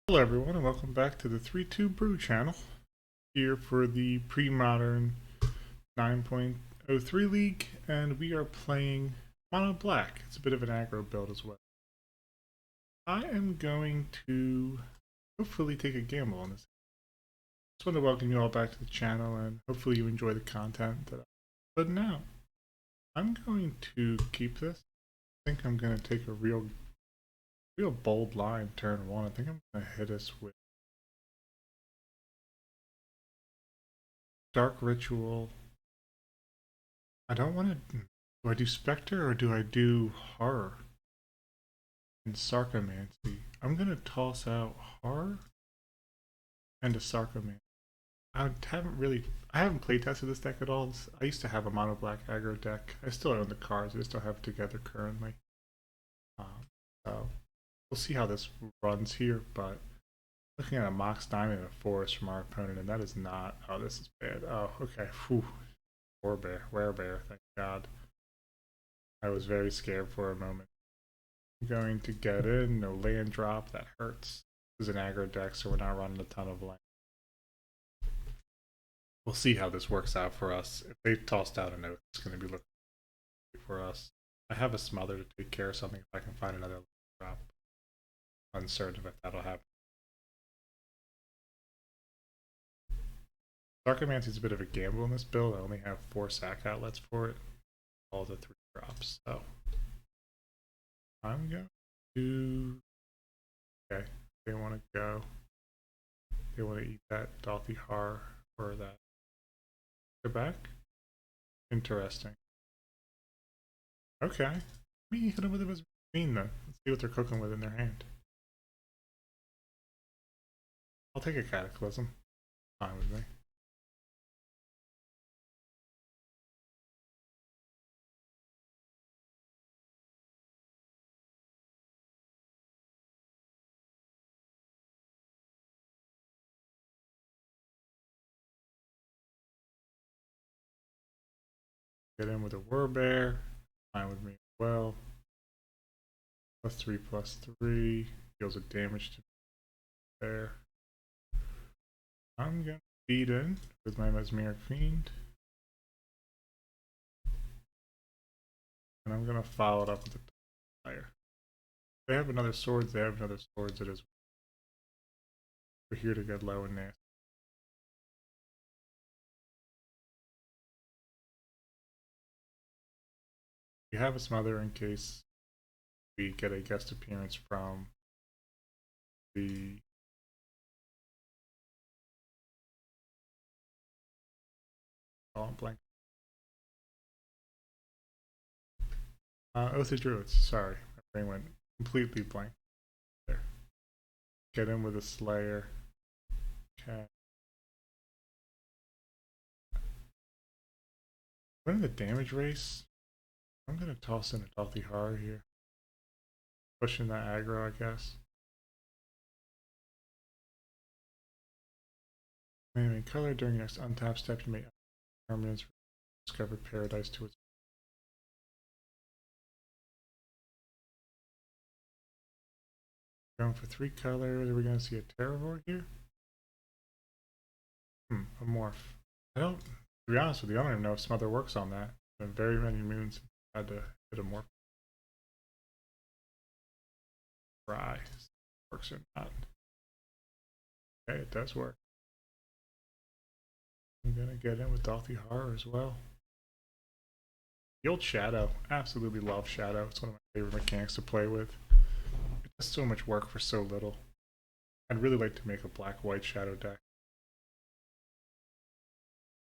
Hello everyone and welcome back to the 3-2 Brew channel. Here for the Premodern 9.03 League, and we are playing Mono Black. It's a bit of an aggro build as well. I am going to hopefully take a gamble on this. I just want to welcome you all back to the channel and hopefully you enjoy the content that I'm putting out. I'm going to keep this. I think I'm going to take a real bold line turn one. I think I'm going to hit us with Dark Ritual. I don't want to. Do I do Spectre or do I do Horror and Sarcomancy? I'm gonna toss out Horror and a Sarcomancy. I haven't playtested this deck at all. I used to have a mono black aggro deck. I still own the cards. I just don't have it together currently. So we'll see how this runs here. But looking at a Mox Diamond and a Forest from our opponent, and that is not. Oh, this is bad. Oh, okay. Whew. Werebear. Thank God. I was very scared for a moment. I'm going to get in, no land drop, that hurts. This is an aggro deck, so we're not running a ton of land. We'll see how this works out for us. If they tossed out a note, it's going to be looking for us. I have a smother to take care of something if I can find another land drop. Uncertain if that'll happen. Darkomancy is a bit of a gamble in this build. I only have 4 sack outlets for it. All the 3 drops, so I'm going to. Okay, they want to go. They want to eat that Dolphy Har or that. Go back? Interesting. Okay. Me hit them with it as mean then. Let's see what they're cooking with in their hand. I'll take a Cataclysm. Fine with me. Get in with a Werebear. Fine with me as well. +3/+3. Deals a damage to there. I'm gonna feed in with my Mesmeric Fiend. And I'm gonna follow it up with the fire. They have another swords, they have another swords. It is. We're here to get low and nasty. We have a smother in case we get a guest appearance from the blank. Oath of Druids. Sorry, my brain went completely blank there. Get in with a Slayer. Okay. Winning the damage race. I'm gonna toss in a Dolphy Horror here. Pushing that aggro, I guess. Main color during your next untap step, you may permanents discover paradise to its. Going for 3 colors. Are we gonna see a Terravore here? A morph. I don't. To be honest with you, I don't even know if Smother works on that. There been very many moons I had to hit a morph. Try. Works or not. Okay, it does work. I'm gonna get in with Dolphy Horror as well. The old Shadow. Absolutely love Shadow. It's one of my favorite mechanics to play with. It does so much work for so little. I'd really like to make a black-white Shadow deck.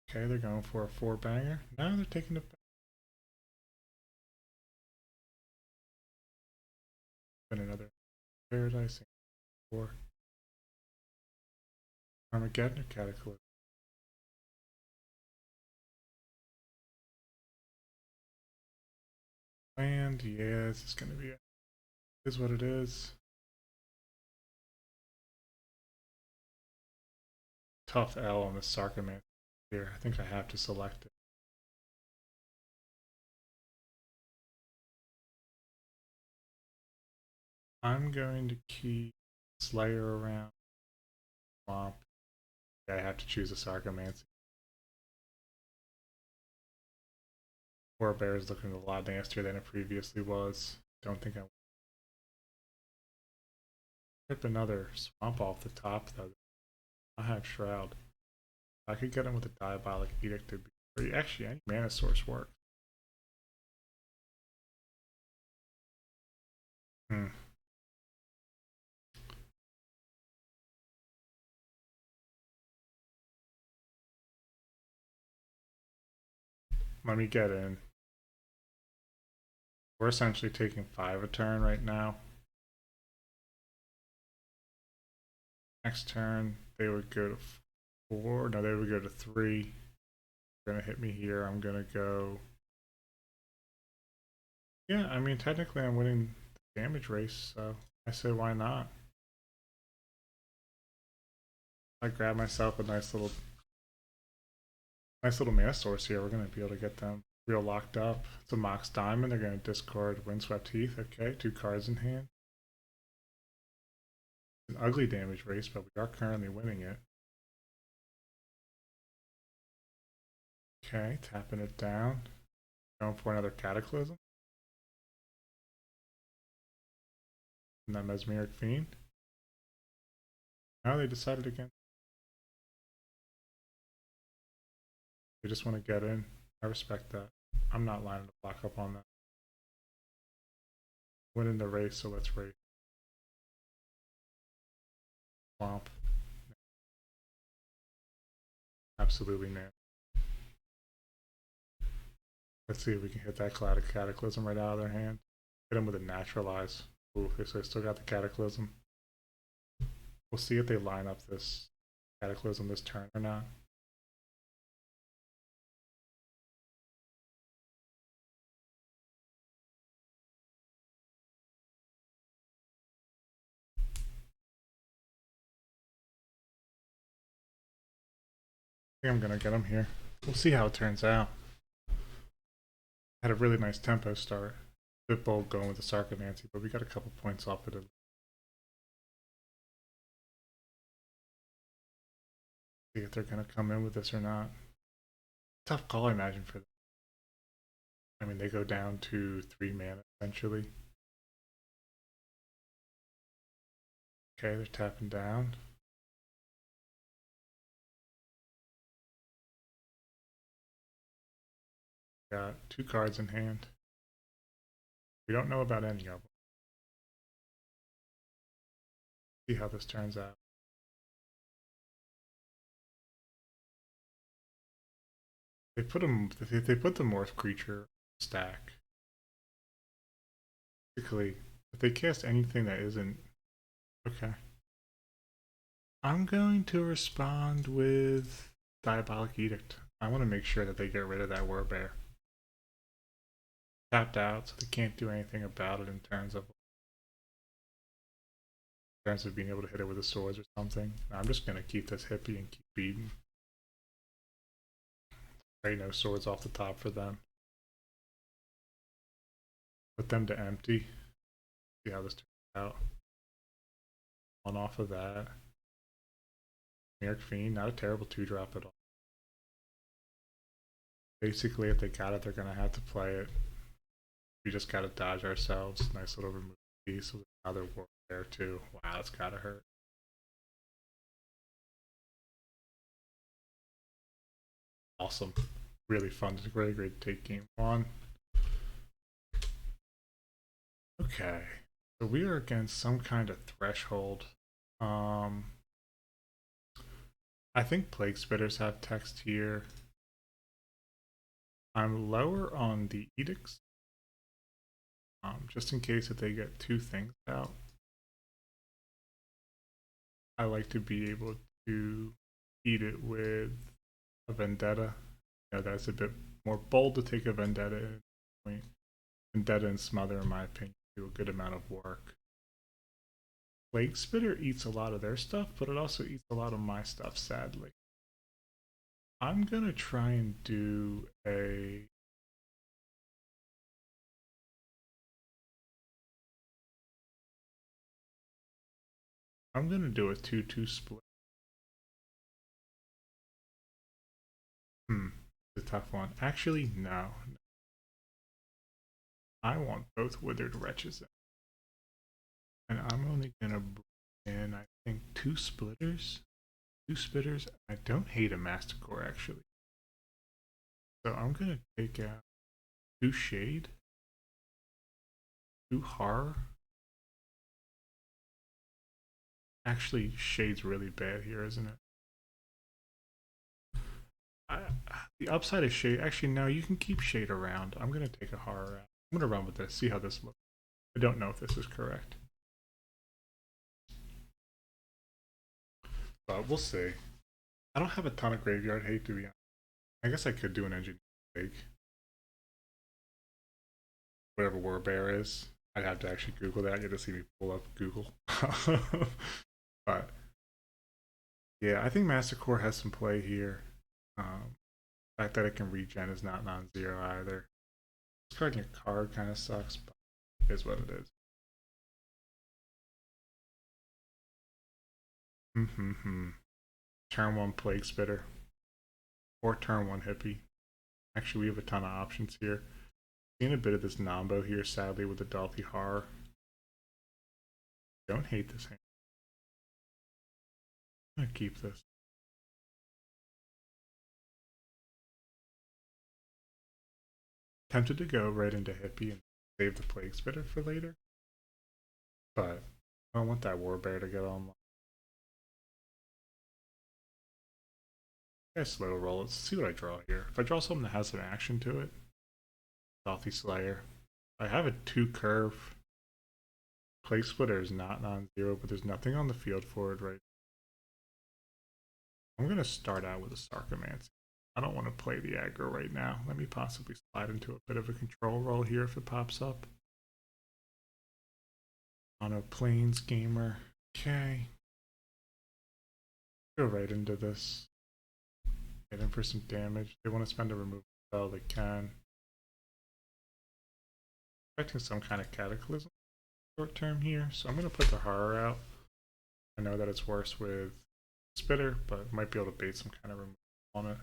Okay, they're going for a 4-banger. Now they're taking it back. And another Paradise. 4. Armageddon or Cataclysm. And yeah, this is gonna be it. Is what it is. Tough L on the Sarcoman here. I think I have to select it. I'm going to keep Slayer around. Swamp. Yeah, I have to choose a Sarcomancy. Warbear is looking a lot nastier than it previously was. Don't think I rip another swamp off the top though. I have Shroud. I could get him with a Diabolic Edict to be actually any mana source works. Let me get in. We're essentially taking 5 a turn right now. Next turn, they would go to 4. No, they would go to 3. They're gonna hit me here. I'm gonna go. Yeah, I mean, technically, I'm winning the damage race, so I say why not? I grab myself a nice little mana source here. We're gonna be able to get them real locked up. It's a Mox Diamond. They're gonna discard Windswept Heath. Okay, 2 cards in hand. It's an ugly damage race, but we are currently winning it. Okay, tapping it down. Going for another Cataclysm. And that Mesmeric Fiend. Now they decided against. They just want to get in. I respect that. I'm not lining to block up on that. Winning the race, so let's race. Swamp. Absolutely, man. Let's see if we can hit that Cloud of Cataclysm right out of their hand. Hit them with a Naturalize. Ooh, so they still got the Cataclysm. We'll see if they line up this Cataclysm this turn or not. I think I'm gonna get them here. We'll see how it turns out. Had a really nice tempo start. Bit bold going with the Sarcomancy, but we got a couple points off it. See if they're gonna come in with this or not. Tough call, I imagine, for them. I mean, they go down to 3 mana essentially. Okay, they're tapping down. Got 2 cards in hand. We don't know about any of them. See how this turns out. They put the morph creature stack. Basically, if they cast anything that isn't okay. I'm going to respond with Diabolic Edict. I want to make sure that they get rid of that Warbear. Tapped out, so they can't do anything about it in terms of being able to hit it with the swords or something. I'm just gonna keep this hippie and keep beating. Right, no swords off the top for them. Put them to empty. See how this turns out. On off of that. Merrick Fiend, not a terrible 2-drop at all. Basically, if they got it, they're gonna have to play it. We just gotta dodge ourselves. Nice little remove piece with another war there too. Wow, that's gotta hurt. Awesome. Really fun. It's really great to take game 1. Okay. So we are against some kind of threshold. I think Plague Spitters have text here. I'm lower on the edicts. Just in case if they get 2 things out. I like to be able to eat it with a Vendetta. You know, that's a bit more bold to take a Vendetta. Vendetta and Smother, in my opinion, do a good amount of work. Plague Spitter eats a lot of their stuff, but it also eats a lot of my stuff, sadly. I'm gonna try and do a... I'm gonna do a 2-2 split. It's a tough one. Actually, no. I want both Withered Wretches in. And I'm only gonna bring in, I think, 2 splitters. 2 spitters. I don't hate a Masticore, actually. So I'm gonna take out 2 Shade, 2 Horror. Actually, Shade's really bad here, isn't it? The upside of Shade, actually, no, you can keep Shade around. I'm gonna take a Horror out. I'm gonna run with this, see how this looks. I don't know if this is correct, but we'll see. I don't have a ton of graveyard hate, to be honest. I guess I could do an engineer take. Whatever War Bear is. I'd have to actually Google that. You have to see me pull up Google. But yeah, I think Masticore has some play here. The fact that it can regen is not non-zero either. Discarding a card kind of sucks, but it is what it is. Turn 1 Plague Spitter. Or turn 1 Hippie. Actually, we have a ton of options here. Seeing a bit of this Nombo here, sadly, with the Dolphy Horror. Don't hate this hand. I'm gonna keep this. Tempted to go right into Hippie and save the Plague Spitter for later. But I don't want that War Bear to get online. I slow roll. Let's see what I draw here. If I draw something that has an action to it, Dolphy Slayer. I have a 2 curve. Plague Splitter is not non-zero, but there's nothing on the field for it right. I'm gonna start out with a Sarcomancy. I don't want to play the aggro right now. Let me possibly slide into a bit of a control role here if it pops up. On a Plains Gamer. Okay. Go right into this. Get in for some damage. They want to spend a removal spell, they can. Expecting some kind of Cataclysm short term here, so I'm going to put the Horror out. I know that it's worse with Spitter, but might be able to bait some kind of removal on it.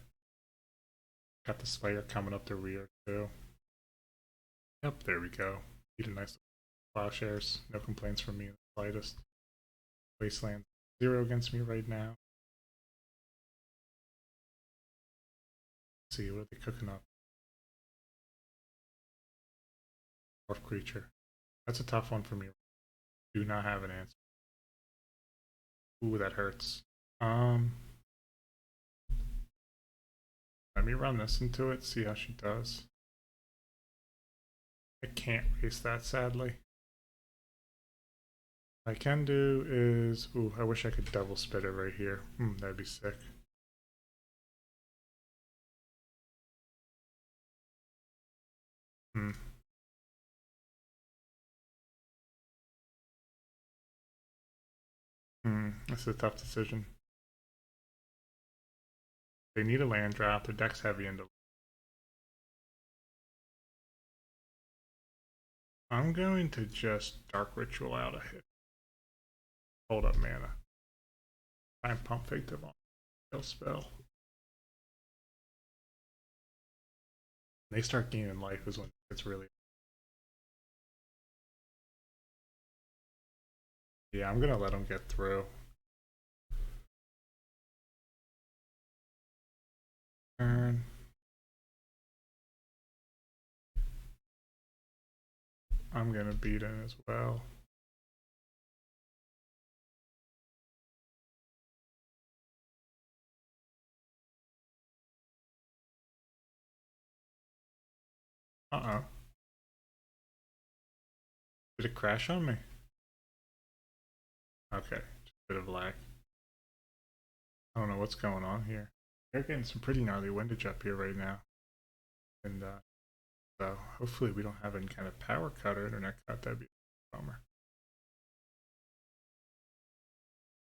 Got the Slayer coming up the rear too. Yep, there we go. Eat a nice Plowshares. No complaints from me in the slightest. Wasteland 0 against me right now. Let's see, what are they cooking up? Dwarf creature. That's a tough one for me. Do not have an answer. Ooh, that hurts. Let me run this into it, see how she does. I can't waste that, sadly. What I can do is, ooh, I wish I could double spit it right here. That'd be sick. This is a tough decision. They need a land drop. Their deck's heavy into. I'm going to just Dark Ritual out a hit. Hold up mana. Time Pump Fake Devon. Kill spell. When they start gaining life is when it's really. Yeah, I'm gonna let them get through. Turn. I'm gonna beat in as well. Uh-oh. Did it crash on me? Okay, just a bit of lag. I don't know what's going on here. They're getting some pretty gnarly windage up here right now. And so hopefully we don't have any kind of power cut or internet cut. That'd be a bummer.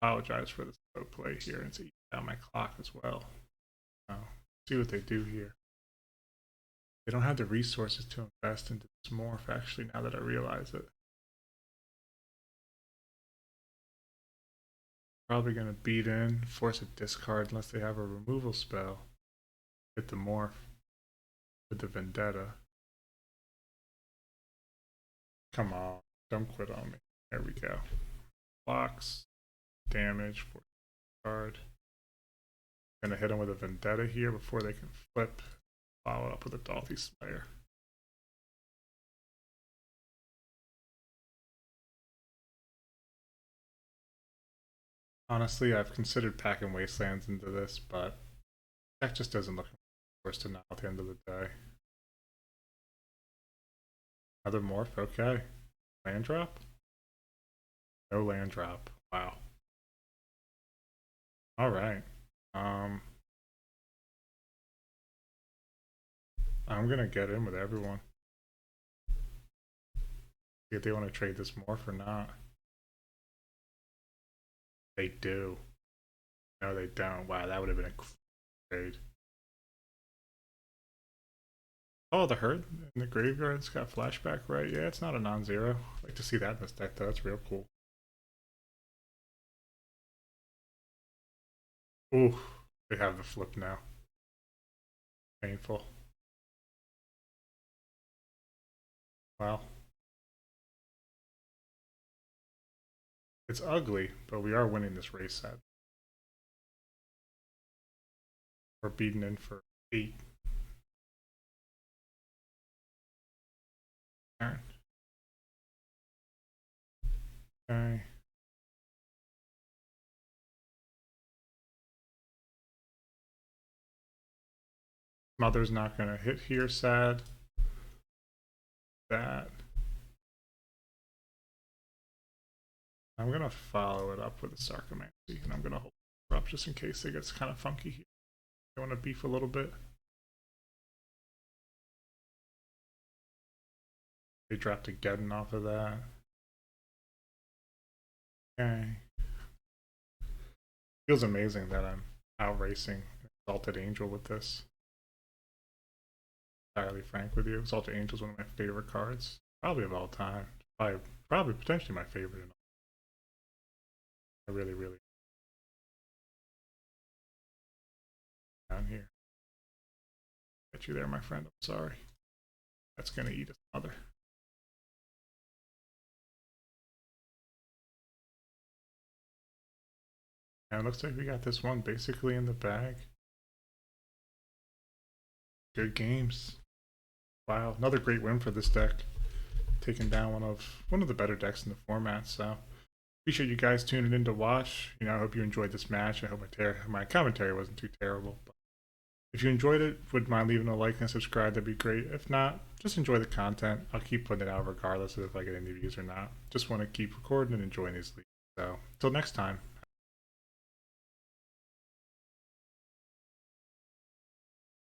Apologize for the slow play here and see down my clock as well. See what they do here. They don't have the resources to invest into this morph, actually, now that I realize it. probably going to beat in, force a discard unless they have a removal spell. Hit the morph with the Vendetta. Come on, don't quit on me. There we go. Blocks, damage, force card. Gonna hit them with a Vendetta here before they can flip. Follow up with a Dalthy Slayer. Honestly, I've considered packing Wastelands into this, but deck just doesn't look worse to now at the end of the day. Another morph, okay. Land drop? No land drop. Wow. Alright. I'm gonna get in with everyone. See if they want to trade this morph or not. They do. No, they don't. Wow, that would have been a trade. Oh, the herd in the graveyard's got flashback, right? Yeah, it's not a non-zero. I like to see that in this deck, though. That's real cool. Ooh, they have the flip now. Painful. Wow. It's ugly, but we are winning this race set. We're beating in for 8. Turn. Okay. Mother's not gonna hit here, sad. That. I'm gonna follow it up with a Sarcomancy, and I'm gonna hold it up just in case it gets kind of funky here. I want to beef a little bit. They dropped a Ged-don off of that. Okay. Feels amazing that I'm out racing Exalted Angel with this. Entirely frank with you, Exalted Angel is one of my favorite cards, probably of all time. Probably potentially my favorite. I really down here. Get you there, my friend. I'm sorry. That's gonna eat his mother. And it looks like we got this one basically in the bag. Good games. Wow, another great win for this deck. Taking down one of the better decks in the format. So appreciate you guys tuning in to watch. I hope you enjoyed this match. I hope my commentary wasn't too terrible. But if you enjoyed it, wouldn't mind leaving a like and subscribe. That'd be great. If not, just enjoy the content. I'll keep putting it out regardless of if I get any views or not. Just want to keep recording and enjoying these leagues. So until next time.